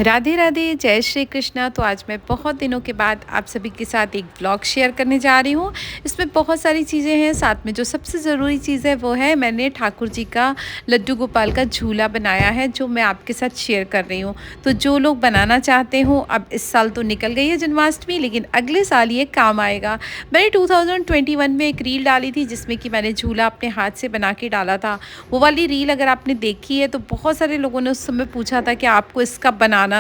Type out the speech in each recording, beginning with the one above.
राधे राधे, जय श्री कृष्णा। तो आज मैं बहुत दिनों के बाद आप सभी के साथ एक व्लॉग शेयर करने जा रही हूँ। इसमें बहुत सारी चीज़ें हैं, साथ में जो सबसे ज़रूरी चीज़ है वो है मैंने ठाकुर जी का लड्डू गोपाल का झूला बनाया है, जो मैं आपके साथ शेयर कर रही हूँ। तो जो लोग बनाना चाहते हो, अब इस साल तो निकल गई है जन्माष्टमी, लेकिन अगले साल ये काम आएगा। मैंने 2021 में एक रील डाली थी जिसमें कि मैंने झूला अपने हाथ से बना के डाला था। वो वाली रील अगर आपने देखी है तो बहुत सारे लोगों ने उस समय पूछा था कि आपको इसका बनाने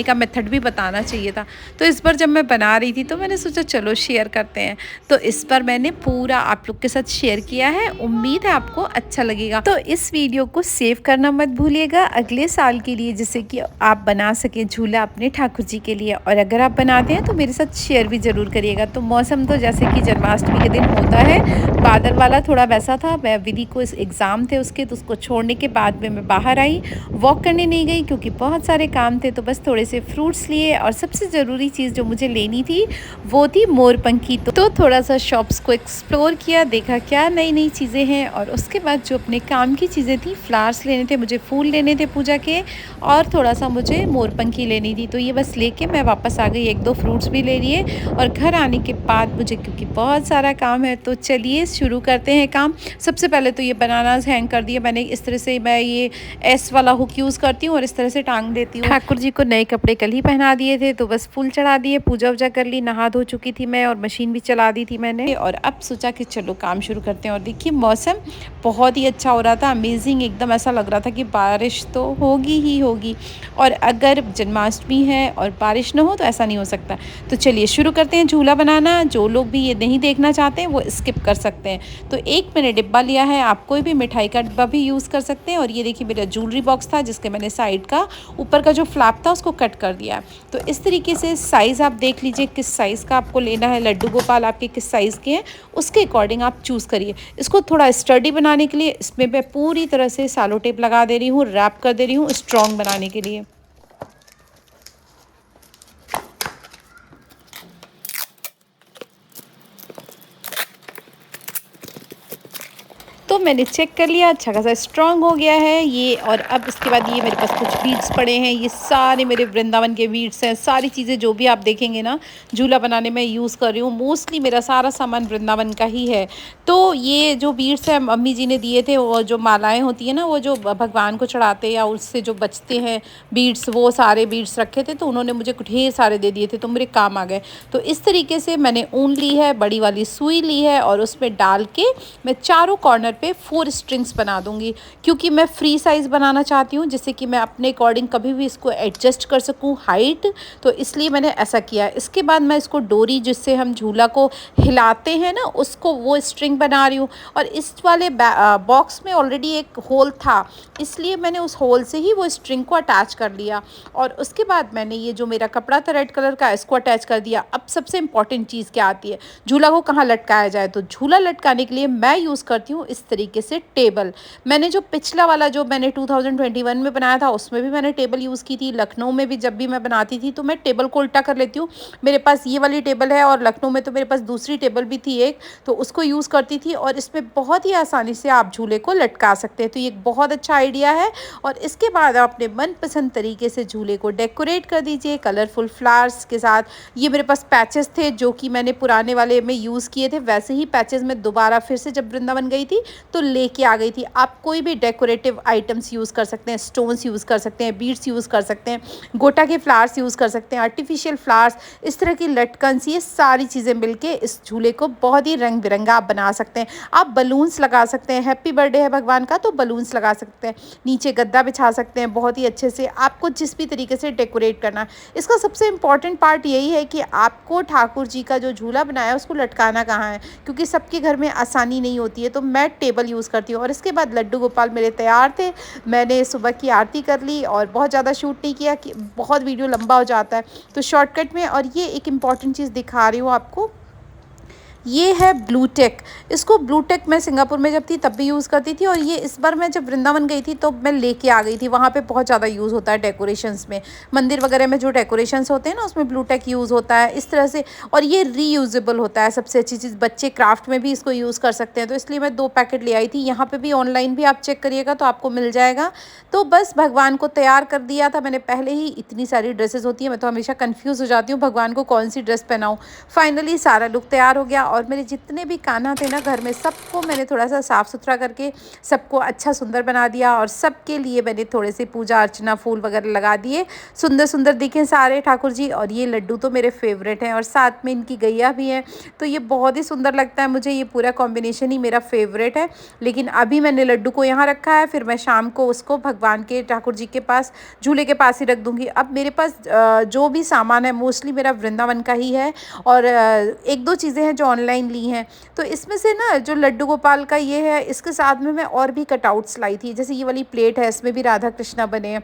का मेथड भी बताना चाहिए था। तो इस बार जब मैं बना रही थी तो मैंने सोचा चलो शेयर करते हैं। तो इस बार मैंने पूरा आप लोग के साथ शेयर किया है, उम्मीद है आपको अच्छा लगेगा। तो इस वीडियो को सेव करना मत भूलिएगा अगले साल के लिए, जिससे कि आप बना सके झूला अपने ठाकुर जी के लिए। और अगर आप बनाते हैं तो मेरे साथ शेयर भी ज़रूर करिएगा। तो मौसम तो जैसे कि जन्माष्टमी के दिन होता है, बादल वाला थोड़ा वैसा था। मैं विधि को इस एग्ज़ाम थे उसके, तो उसको छोड़ने के बाद में मैं बाहर आई, वॉक करने नहीं गई क्योंकि बहुत सारे काम थे। तो बस थोड़े से फ्रूट्स लिए और सबसे ज़रूरी चीज़ जो मुझे लेनी थी वो थी मोरपंखी। तो थोड़ा सा शॉप्स को एक्सप्लोर किया, देखा क्या नई नई चीज़ें हैं। और उसके बाद जो अपने काम की चीज़ें थी, फ्लावर्स लेने थे मुझे, फूल लेने थे पूजा के, और थोड़ा सा मुझे मोरपंखी लेनी थी। तो ये बस लेके मैं वापस आ गई, एक दो फ्रूट्स भी ले लिए। और घर आने के बाद मुझे, क्योंकि बहुत सारा काम है, तो चलिए शुरू करते हैं काम। सबसे पहले तो ये बनानास हैंग कर दिए मैंने। इस तरह से मैं ये एस वाला हुक यूज़ करती हूँ और इस तरह से टांग देती हूँ। ठाकुर जी को नए कपड़े कल ही पहना दिए थे, तो बस फूल चढ़ा दिए, पूजा वूजा कर ली, नहा धो चुकी थी मैं और मशीन भी चला दी थी मैंने। और अब सोचा कि चलो काम शुरू करते हैं। और देखिए मौसम बहुत ही अच्छा हो रहा था, अमेजिंग एकदम। ऐसा लग रहा था कि बारिश तो होगी ही होगी, और अगर जन्माष्टमी है और बारिश ना हो तो ऐसा नहीं हो सकता। तो चलिए शुरू करते हैं झूला बनाना। जो लोग भी ये नहीं देखना चाहते हैं वो स्किप कर सकते हैं। तो एक मैंने डिब्बा लिया है, आप कोई भी मिठाई का डिब्बा भी यूज़ कर सकते हैं। और ये देखिए मेरा ज्वेलरी बॉक्स था जिसके मैंने साइड का ऊपर का जो फ्लैप था उसको कट कर दिया। तो इस तरीके से साइज़ आप देख लीजिए किस साइज़ का आपको लेना है। लड्डू गोपाल आपके किस साइज़ के हैं उसके अकॉर्डिंग आप चूज़ करिए। इसको थोड़ा स्टडी बनाने के लिए इसमें मैं पूरी तरह से सैलो टेप लगा दे रही हूँ, रैप कर दे रही हूँ स्ट्रॉन्ग बनाने के लिए। तो मैंने चेक कर लिया, अच्छा खासा स्ट्रॉन्ग हो गया है ये। और अब इसके बाद ये मेरे पास कुछ बीड्स पड़े हैं, ये सारे मेरे वृंदावन के बीड्स हैं। सारी चीज़ें जो भी आप देखेंगे ना झूला बनाने में यूज़ कर रही हूँ, मोस्टली मेरा सारा सामान वृंदावन का ही है। तो ये जो बीड्स हैं मम्मी जी ने दिए थे, और जो मालाएँ होती हैं ना वो जो भगवान को चढ़ाते या उससे जो बचते हैं बीड्स, वो सारे बीड्स रखे थे, तो उन्होंने मुझे ढेर सारे दे दिए थे, तो मेरे काम आ गए। तो इस तरीके से मैंने ऊन ली है, बड़ी वाली सुई ली है, और उसमें डाल के मैं चारों कॉर्नर पे 4 स्ट्रिंग्स बना दूंगी, क्योंकि मैं फ्री साइज़ बनाना चाहती हूँ, जिससे कि मैं अपने अकॉर्डिंग कभी भी इसको एडजस्ट कर सकूँ हाइट। तो इसलिए मैंने ऐसा किया। इसके बाद मैं इसको डोरी जिससे हम झूला को हिलाते हैं ना, उसको वो स्ट्रिंग बना रही हूँ। और इस वाले बॉक्स में ऑलरेडी एक होल था, इसलिए मैंने उस होल से ही वो स्ट्रिंग को अटैच कर लिया। और उसके बाद मैंने ये जो मेरा कपड़ा था रेड कलर का, इसको अटैच कर दिया। अब सबसे इम्पॉर्टेंट चीज़ क्या आती है, झूला को कहाँ लटकाया जाए। तो झूला लटकाने के लिए मैं यूज़ करती हूँ इस तरीके से टेबल। मैंने जो पिछला वाला जो मैंने 2021 में बनाया था उसमें भी मैंने टेबल यूज़ की थी। लखनऊ में भी जब भी मैं बनाती थी तो मैं टेबल को उल्टा कर लेती हूँ। मेरे पास ये वाली टेबल है, और लखनऊ में तो मेरे पास दूसरी टेबल भी थी एक, तो उसको यूज़ करती थी। और इसमें बहुत ही आसानी से आप झूले को लटका सकते हैं। तो ये एक बहुत अच्छा आइडिया है। और इसके बाद आप अपने मनपसंद तरीके से झूले को डेकोरेट कर दीजिए कलरफुल फ्लावर्स के साथ। ये मेरे पास पैचेस थे जो कि मैंने पुराने वाले में यूज़ किए थे, वैसे ही पैचेस मैं दोबारा फिर से जब वृंदावन गई थी तो लेके आ गई थी। आप कोई भी डेकोरेटिव आइटम्स यूज़ कर सकते हैं, स्टोन्स यूज़ कर सकते हैं, बीड्स यूज़ कर सकते हैं, गोटा के फ्लावर्स यूज़ कर सकते हैं, आर्टिफिशियल फ्लावर्स, इस तरह की लटकन्स, ये सारी चीज़ें मिलके इस झूले को बहुत ही रंग बिरंगा आप बना सकते हैं। आप बलून्स लगा सकते हैं, हैप्पी बर्थडे है भगवान का तो बलून्स लगा सकते हैं, नीचे गद्दा बिछा सकते हैं बहुत ही अच्छे से, आपको जिस भी तरीके से डेकोरेट करना है। इसका सबसे इम्पॉर्टेंट पार्ट यही है कि आपको ठाकुर जी का जो झूला बनाया है उसको लटकाना कहाँ है, क्योंकि सबके घर में आसानी नहीं होती है। तो मैं टेबल यूज़ करती हूँ। और इसके बाद लड्डू गोपाल मेरे तैयार थे। मैंने सुबह की आरती कर ली और बहुत ज़्यादा शूट नहीं किया कि बहुत वीडियो लंबा हो जाता है, तो शॉर्टकट में। और ये एक इम्पॉर्टेंट चीज़ दिखा रही हूँ आपको, ये है ब्लूटेक। इसको ब्लूटेक मैं सिंगापुर में जब थी तब भी यूज़ करती थी, और ये इस बार मैं जब वृंदावन गई थी तो मैं लेके आ गई थी। वहाँ पे बहुत ज़्यादा यूज़ होता है डेकोरेशंस में, मंदिर वगैरह में जो डेकोरेशंस होते हैं ना उसमें ब्लूटेक यूज़ होता है इस तरह से। और ये रीयूजेबल होता है, सबसे अच्छी चीज़, बच्चे क्राफ्ट में भी इसको यूज़ कर सकते हैं। तो इसलिए मैं 2 पैकेट ले आई थी। यहाँ पर भी ऑनलाइन भी आप चेक करिएगा तो आपको मिल जाएगा। तो बस भगवान को तैयार कर दिया था मैंने पहले ही। इतनी सारी ड्रेसेस होती हैं, मैं तो हमेशा कंफ्यूज हो जाती हूँ भगवान को कौन सी ड्रेस पहनाऊँ। फाइनली सारा लुक तैयार हो गया, और मेरे जितने भी कान्हा थे ना घर में, सबको मैंने थोड़ा सा साफ़ सुथरा करके सबको अच्छा सुंदर बना दिया। और सबके लिए मैंने थोड़े से पूजा अर्चना फूल वगैरह लगा दिए, सुंदर सुंदर दिखे सारे ठाकुर जी। और ये लड्डू तो मेरे फेवरेट हैं, और साथ में इनकी गैया भी है, तो ये बहुत ही सुंदर लगता है मुझे। ये पूरा कॉम्बिनेशन ही मेरा फेवरेट है। लेकिन अभी मैंने लड्डू को यहाँ रखा है, फिर मैं शाम को उसको भगवान के ठाकुर जी के पास झूले के पास ही रख दूँगी। अब मेरे पास जो भी सामान है मोस्टली मेरा वृंदावन का ही है, और एक दो चीज़ें हैं जो ऑनलाइन ली हैं। तो इसमें से ना जो लड्डू गोपाल का ये है, इसके साथ में मैं और भी कटआउट्स लाई थी। जैसे ये वाली प्लेट है, इसमें भी राधा कृष्णा बने हैं।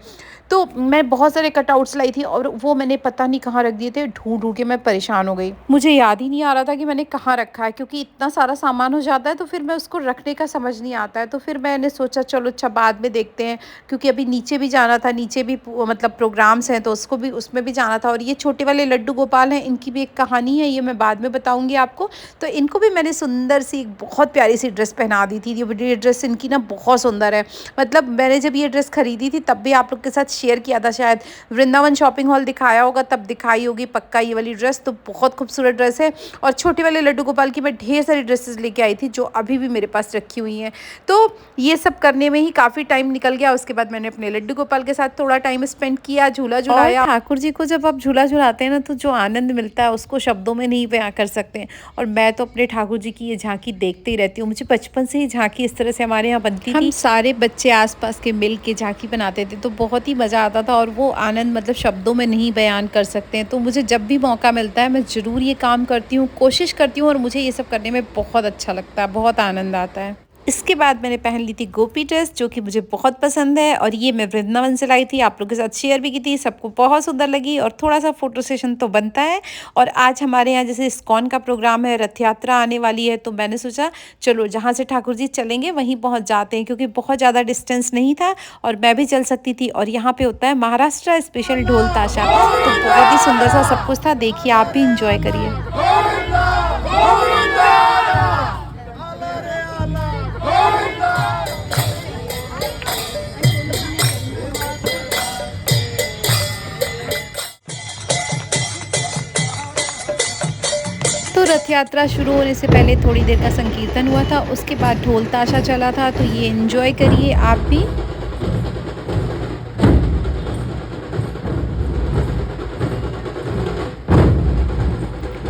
तो मैं बहुत सारे कटआउट्स लाई थी, और वो मैंने पता नहीं कहाँ रख दिए थे। ढूंढ ढूंढ के मैं परेशान हो गई, मुझे याद ही नहीं आ रहा था कि मैंने कहाँ रखा है, क्योंकि इतना सारा सामान हो जाता है तो फिर मैं उसको रखने का समझ नहीं आता है। तो फिर मैंने सोचा चलो अच्छा बाद में देखते हैं, क्योंकि अभी नीचे भी जाना था, नीचे भी मतलब प्रोग्राम्स हैं तो उसको भी, उसमें भी जाना था। और ये छोटे वाले लड्डू गोपाल हैं, इनकी भी एक कहानी है, ये मैं बाद में बताऊंगी आपको। तो इनको भी मैंने सुंदर सी एक बहुत प्यारी सी ड्रेस पहना दी थी। ये ड्रेस इनकी ना बहुत सुंदर है। मतलब मैंने जब ये ड्रेस खरीदी थी तब भी आप लोग के साथ शेयर किया था, शायद वृंदावन शॉपिंग हॉल दिखाया होगा तब दिखाई होगी पक्का ये वाली ड्रेस। तो बहुत खूबसूरत ड्रेस है। और छोटे वाले लड्डू गोपाल की मैं ढेर सारी ड्रेसेस लेके आई थी जो अभी भी मेरे पास रखी हुई हैं। तो ये सब करने में ही काफ़ी टाइम निकल गया। उसके बाद मैंने अपने लड्डू गोपाल के साथ थोड़ा टाइम स्पेंड किया, झूला झुलाया। ठाकुर जी को जब आप झूला झुलाते हैं ना तो जो आनंद मिलता है उसको शब्दों में नहीं बयां कर सकते हैं। और मैं तो अपने ठाकुर जी की ये झांकी देखते ही रहती हूँ। मुझे बचपन से ही झांकी इस तरह से हमारे यहाँ बनती थी, हम सारे बच्चे आसपास के मिल के झांकी बनाते थे, तो बहुत ही मज़ा आता था। और वो आनंद मतलब शब्दों में नहीं बयान कर सकते हैं। तो मुझे जब भी मौका मिलता है मैं ज़रूर ये काम करती हूँ, कोशिश करती हूँ, और मुझे ये सब करने में बहुत अच्छा लगता है, बहुत आनंद आता है। इसके बाद मैंने पहन ली थी गोपी ड्रेस, जो कि मुझे बहुत पसंद है, और ये मैं वृंदावन से लाई थी, आप लोगों के साथ शेयर भी की थी। सबको बहुत सुंदर लगी, और थोड़ा सा फोटो सेशन तो बनता है। और आज हमारे यहाँ जैसे इस्कॉन का प्रोग्राम है, रथ यात्रा आने वाली है, तो मैंने सोचा चलो जहाँ से ठाकुर जी चलेंगे वहीं पहुँच जाते हैं, क्योंकि बहुत ज़्यादा डिस्टेंस नहीं था और मैं भी चल सकती थी। और यहाँ पे होता है महाराष्ट्र स्पेशल ढोल ताशा, तो बहुत ही सुंदर सा सब कुछ था। देखिए आप भी इंजॉय करिए। तो रथ यात्रा शुरू होने से पहले थोड़ी देर का संकीर्तन हुआ था, उसके बाद ढोल ताशा चला था, तो ये एंजॉय करिए आप भी।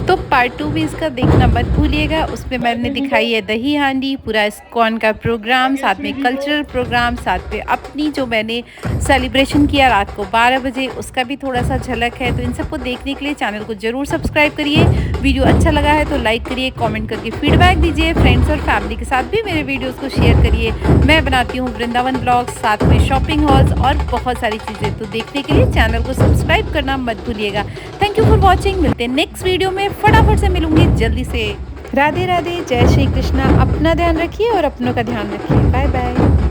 तो पार्ट 2 भी इसका देखना मत भूलिएगा। उसमें मैंने दिखाई है दही हांडी, पूरा इस्कॉन का प्रोग्राम, साथ में कल्चरल प्रोग्राम, साथ में अपनी जो मैंने सेलिब्रेशन किया रात को 12 बजे, उसका भी थोड़ा सा झलक है। तो इन सबको देखने के लिए चैनल को ज़रूर सब्सक्राइब करिए। वीडियो अच्छा लगा है तो लाइक करिए, कमेंट करके फीडबैक दीजिए। फ्रेंड्स और फैमिली के साथ भी मेरे वीडियोज़ को शेयर करिए। मैं बनाती हूँ वृंदावन ब्लॉग्स, साथ में शॉपिंग हॉल्स और बहुत सारी चीज़ें। तो देखने के लिए चैनल को सब्सक्राइब करना मत भूलिएगा। Thank you for watching. मिलते हैं नेक्स्ट वीडियो में, फटाफट से मिलूंगी जल्दी से। राधे राधे, जय श्री कृष्णा। अपना ध्यान रखिए और अपनों का ध्यान रखिए। Bye bye.